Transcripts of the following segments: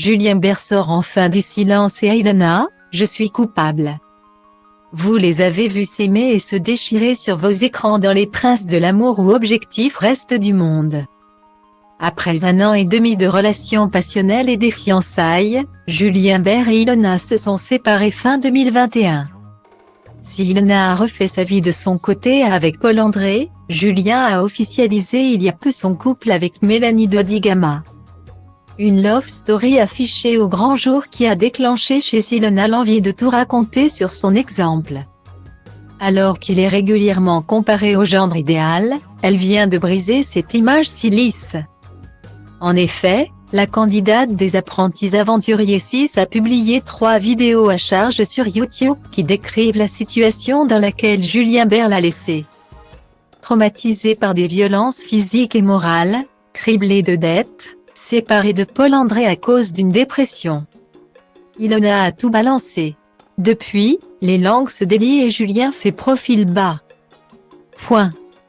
Julien Bert sort enfin du silence et Ilona, je suis coupable. Vous les avez vus s'aimer et se déchirer sur vos écrans dans Les Princes de l'amour ou Objectif Reste du monde. Après 1 an et demi de relations passionnelles et des fiançailles, Julien Bert et Ilona se sont séparés fin 2021. Si Ilona a refait sa vie de son côté avec Paul André, Julien a officialisé il y a peu son couple avec Mélanie Dodigama. Une love story affichée au grand jour qui a déclenché chez Ilona l'envie de tout raconter sur son exemple. Alors qu'il est régulièrement comparé au gendre idéal, elle vient de briser cette image si lisse. En effet, la candidate des apprentis aventuriers 6 a publié 3 vidéos à charge sur YouTube qui décrivent la situation dans laquelle Julien Bert l'a laissée. Traumatisée par des violences physiques et morales, criblée de dettes, séparée de Paul André à cause d'une dépression. Ilona a tout balancé. Depuis, les langues se délient et Julien fait profil bas.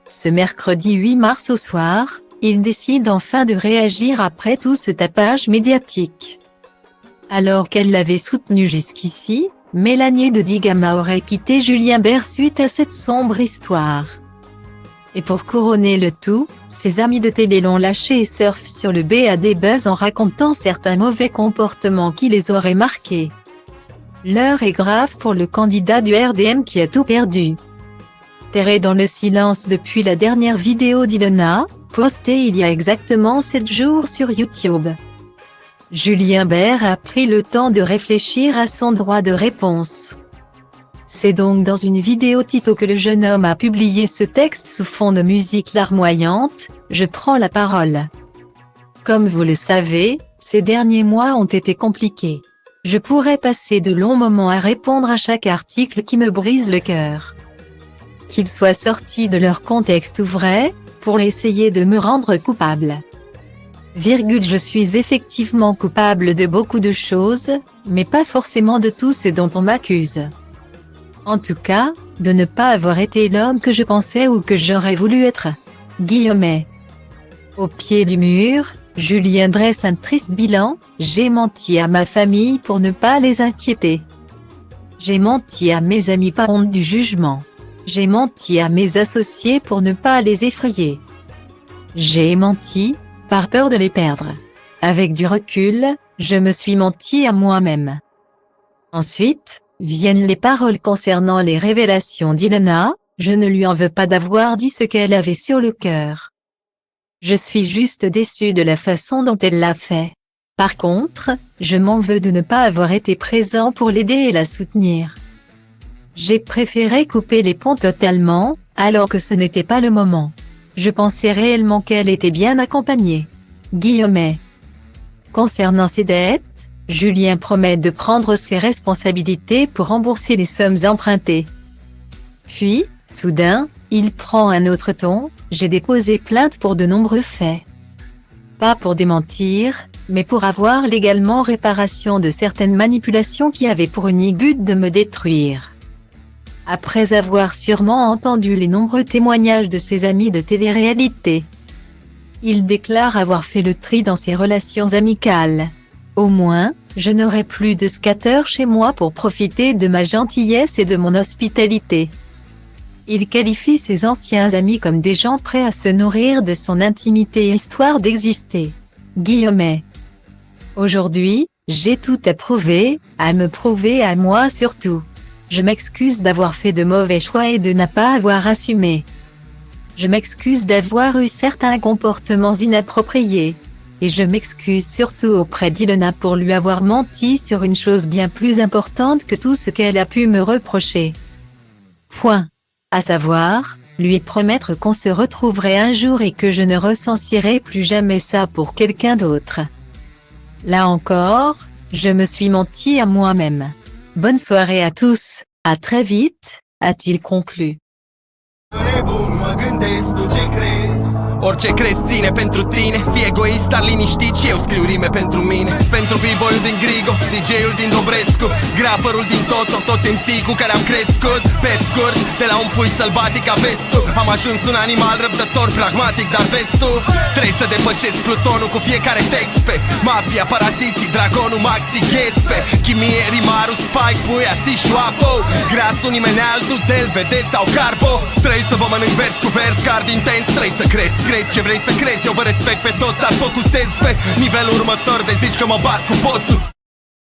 Ce mercredi 8 mars au soir, il décide enfin de réagir après tout ce tapage médiatique. Alors qu'elle l'avait soutenu jusqu'ici, Mélanie Dodigama aurait quitté Julien Bert suite à cette sombre histoire. Et pour couronner le tout, ses amis de télé l'ont lâché et surfent sur le BAD buzz en racontant certains mauvais comportements qui les auraient marqués. L'heure est grave pour le candidat du RDM qui a tout perdu. Terré dans le silence depuis la dernière vidéo d'Ilona, postée il y a exactement 7 jours sur YouTube. Julien Bert a pris le temps de réfléchir à son droit de réponse. C'est donc dans une vidéo Tito que le jeune homme a publié ce texte sous fond de musique larmoyante, « Je prends la parole. Comme vous le savez, ces derniers mois ont été compliqués. Je pourrais passer de longs moments à répondre à chaque article qui me brise le cœur. Qu'ils soient sortis de leur contexte ou vrais, pour essayer de me rendre coupable. Je suis effectivement coupable de beaucoup de choses, mais pas forcément de tout ce dont on m'accuse. En tout cas, de ne pas avoir été l'homme que je pensais ou que j'aurais voulu être. » Au pied du mur, Julien dresse un triste bilan, « J'ai menti à ma famille pour ne pas les inquiéter. J'ai menti à mes amis par honte du jugement. J'ai menti à mes associés pour ne pas les effrayer. J'ai menti, par peur de les perdre. Avec du recul, je me suis menti à moi-même. » Ensuite, viennent les paroles concernant les révélations d'Ilona, « Je ne lui en veux pas d'avoir dit ce qu'elle avait sur le cœur. Je suis juste déçue de la façon dont elle l'a fait. Par contre, je m'en veux de ne pas avoir été présent pour l'aider et la soutenir. J'ai préféré couper les ponts totalement, alors que ce n'était pas le moment. Je pensais réellement qu'elle était bien accompagnée. » Concernant ses dettes, Julien promet de prendre ses responsabilités pour rembourser les sommes empruntées. Puis, soudain, il prend un autre ton, « J'ai déposé plainte pour de nombreux faits. Pas pour démentir, mais pour avoir légalement réparation de certaines manipulations qui avaient pour unique but de me détruire. » Après avoir sûrement entendu les nombreux témoignages de ses amis de télé-réalité, il déclare avoir fait le tri dans ses relations amicales. « Au moins, je n'aurai plus de squatteurs chez moi pour profiter de ma gentillesse et de mon hospitalité. » Il qualifie ses anciens amis comme des gens prêts à se nourrir de son intimité histoire d'exister. Aujourd'hui, j'ai tout à prouver, à me prouver à moi surtout. Je m'excuse d'avoir fait de mauvais choix et de ne pas avoir assumé. Je m'excuse d'avoir eu certains comportements inappropriés. Et je m'excuse surtout auprès d'Ilona pour lui avoir menti sur une chose bien plus importante que tout ce qu'elle a pu me reprocher. À savoir, lui promettre qu'on se retrouverait un jour et que je ne ressentirai plus jamais ça pour quelqu'un d'autre. Là encore, je me suis menti à moi-même. Bonne soirée à tous, à très vite, a-t-il conclu. Orice crezi ține pentru tine, fii egoist, dar liniștit și eu scriu rime pentru mine. Pentru people din Grigo, DJ-ul din Dobrescu, graferul din Toto, toți MC cu care am crescut. Pe scurt, de la un pui sălbatic ca vestul, am ajuns un animal răbdător, pragmatic, dar vestul trebuie să depășesc plutonul cu fiecare text. Pe mafia, paraziții, dragonul, maxi, ghespe chimie, rimarul, spike, puia, sișu, afo grasul, nimeni altul, del, vede sau carbo. Trebuie să vă mănânc vers cu vers, card intens. Trebuie să crezi ce vrei să crezi. Eu vă respect pe toți, dar focusez pe nivelul următor. De zici că mă bat cu bossul.